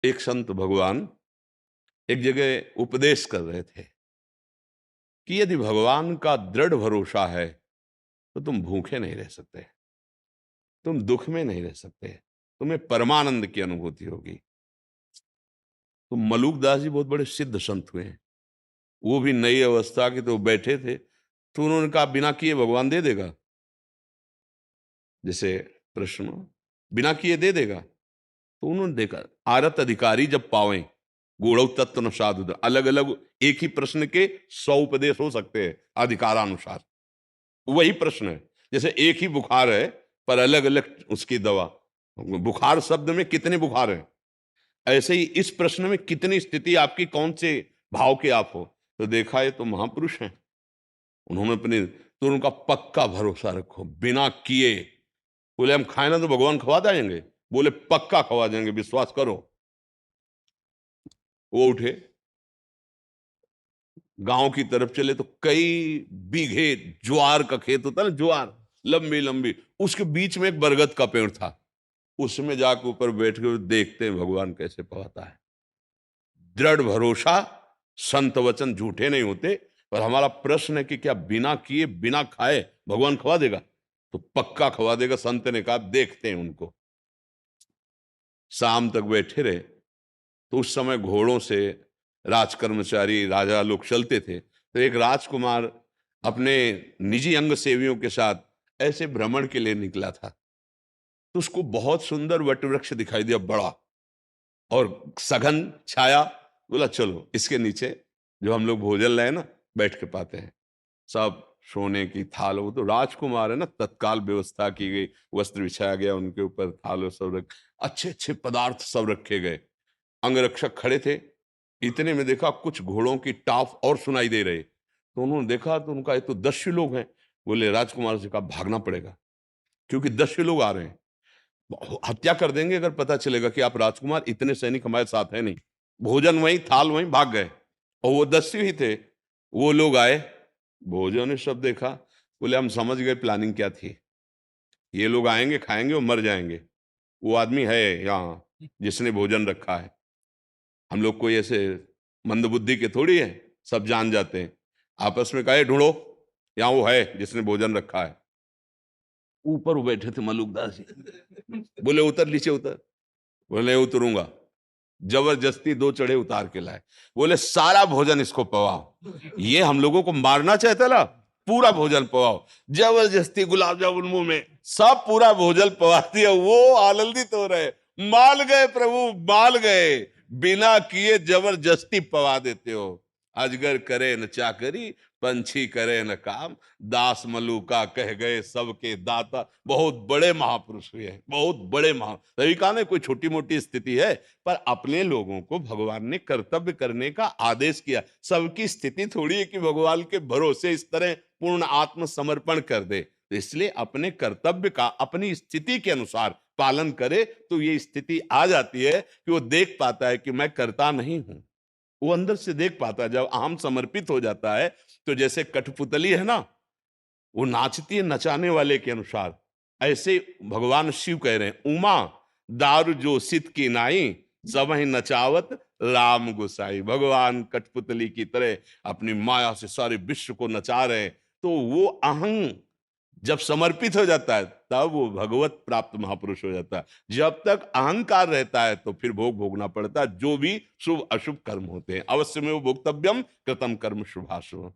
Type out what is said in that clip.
एक संत भगवान एक जगह उपदेश कर रहे थे कि यदि भगवान का दृढ़ भरोसा है तो तुम भूखे नहीं रह सकते, तुम दुख में नहीं रह सकते, तुम्हें परमानंद की अनुभूति होगी। तो मलूकदास जी बहुत बड़े सिद्ध संत हुए हैं। वो भी नई अवस्था के तो बैठे थे, तो उन्होंने कहा बिना किए भगवान दे देगा। जैसे प्रश्न बिना किए दे देगा। तो उन्होंने देखा आरत अधिकारी जब पावें गूढ़ तत्व न साधु, अलग अलग एक ही प्रश्न के 100 उपदेश हो सकते हैं अधिकारानुसार। वही प्रश्न है, जैसे एक ही बुखार है पर अलग अलग उसकी दवा। बुखार शब्द में कितने बुखार हैं, ऐसे ही इस प्रश्न में कितनी स्थिति आपकी, कौन से भाव के आप हो। तो देखा ये तो महापुरुष हैं, उन्होंने अपने तो उनका पक्का भरोसा रखो बिना किए। बोले हम खाए ना तो भगवान खवा देंगे, बोले पक्का खवा देंगे, विश्वास करो। वो उठे, गांव की तरफ चले तो कई बीघे ज्वार का खेत होता है ना, ज्वार लंबी लंबी, उसके बीच में एक बरगद का पेड़ था। उसमें जाकर ऊपर बैठ के देखते हैं भगवान कैसे पवाता है। दृढ़ भरोसा, संत वचन झूठे नहीं होते। पर हमारा प्रश्न है कि क्या बिना किए बिना खाए भगवान खवा देगा? तो पक्का खवा देगा। संत ने कहा देखते हैं उनको। शाम तक बैठे रहे, तो उस समय घोड़ों से राजकर्मचारी राजा लोग चलते थे। तो एक राजकुमार अपने निजी अंग सेवियों के साथ ऐसे भ्रमण के लिए निकला था। तो उसको बहुत सुंदर वटवृक्ष दिखाई दिया, बड़ा और सघन छाया। बोला चलो इसके नीचे जो हम लोग भोजन लाए ना बैठ के पाते हैं। सब सोने की थाल, वो तो राजकुमार है ना, तत्काल व्यवस्था की गई, वस्त्र बिछाया गया उनके ऊपर, थाल सब रख, अच्छे अच्छे पदार्थ सब रखे गए। अंगरक्षक खड़े थे। इतने में देखा कुछ घोड़ों की टाप और सुनाई दे रहे। तो उन्होंने देखा तो उनका ये तो 10 लोग हैं। बोले राजकुमार से कहा भागना पड़ेगा, क्योंकि 10 लोग आ रहे हैं, हत्या कर देंगे अगर पता चलेगा कि आप राजकुमार, इतने सैनिक हमारे साथ है नहीं। भोजन वहीं, थाल वहीं, भाग गए। और वो 10 ही थे। वो लोग आए, भोजन ने सब देखा। बोले हम समझ गए प्लानिंग क्या थी, ये लोग आएंगे खाएंगे और मर जाएंगे। वो आदमी है यहाँ जिसने भोजन रखा है। हम लोग कोई ऐसे मंदबुद्धि के थोड़ी है, सब जान जाते हैं। आपस में कहे ढूंढो, यहाँ वो है जिसने भोजन रखा है। ऊपर वो बैठे थे मलुकदास जी। बोले उतर नीचे उतर। बोले उतरूंगा। जबरदस्ती 2 चढ़े उतार के लाए। बोले सारा भोजन इसको पवाओ, ये हम लोगों को मारना चाहता ना, पूरा भोजन पवाओ। जबरदस्ती गुलाब जामुन मुंह में, सब पूरा भोजन पवा दिया। वो आनंदित हो रहे, माल गए प्रभु माल गए, बिना किए जबरदस्ती पवा देते हो। अजगर करे न चाकरी, पंछी करे न काम, दास मलूका कह गए सबके दाता। बहुत बड़े महापुरुष हुए हैं, बहुत बड़े महा, तभी कहा ना कोई छोटी मोटी स्थिति है, पर अपने लोगों को भगवान ने कर्तव्य करने का आदेश किया। सबकी स्थिति थोड़ी है कि भगवान के भरोसे इस तरह पूर्ण आत्मसमर्पण कर दे। तो इसलिए अपने कर्तव्य का अपनी स्थिति के अनुसार पालन करे, तो ये स्थिति आ जाती है कि वो देख पाता है कि मैं करता नहीं हूं। वो अंदर से देख पाता है। जब अहम समर्पित हो जाता है, तो जैसे कठपुतली है ना, वो नाचती है नचाने वाले के अनुसार। ऐसे भगवान शिव कह रहे हैं उमा दारू जो सित की नाई, सब ही नचावत राम गोसाई। भगवान कठपुतली की तरह अपनी माया से सारे विश्व को नचा रहे हैं। तो वो अहं जब समर्पित हो जाता है, तब वो भगवत प्राप्त महापुरुष हो जाता है। जब तक अहंकार रहता है तो फिर भोग भोगना पड़ता है, जो भी शुभ अशुभ कर्म होते हैं। अवश्य में वो भोक्तव्यम कृतम कर्म शुभाशुभ।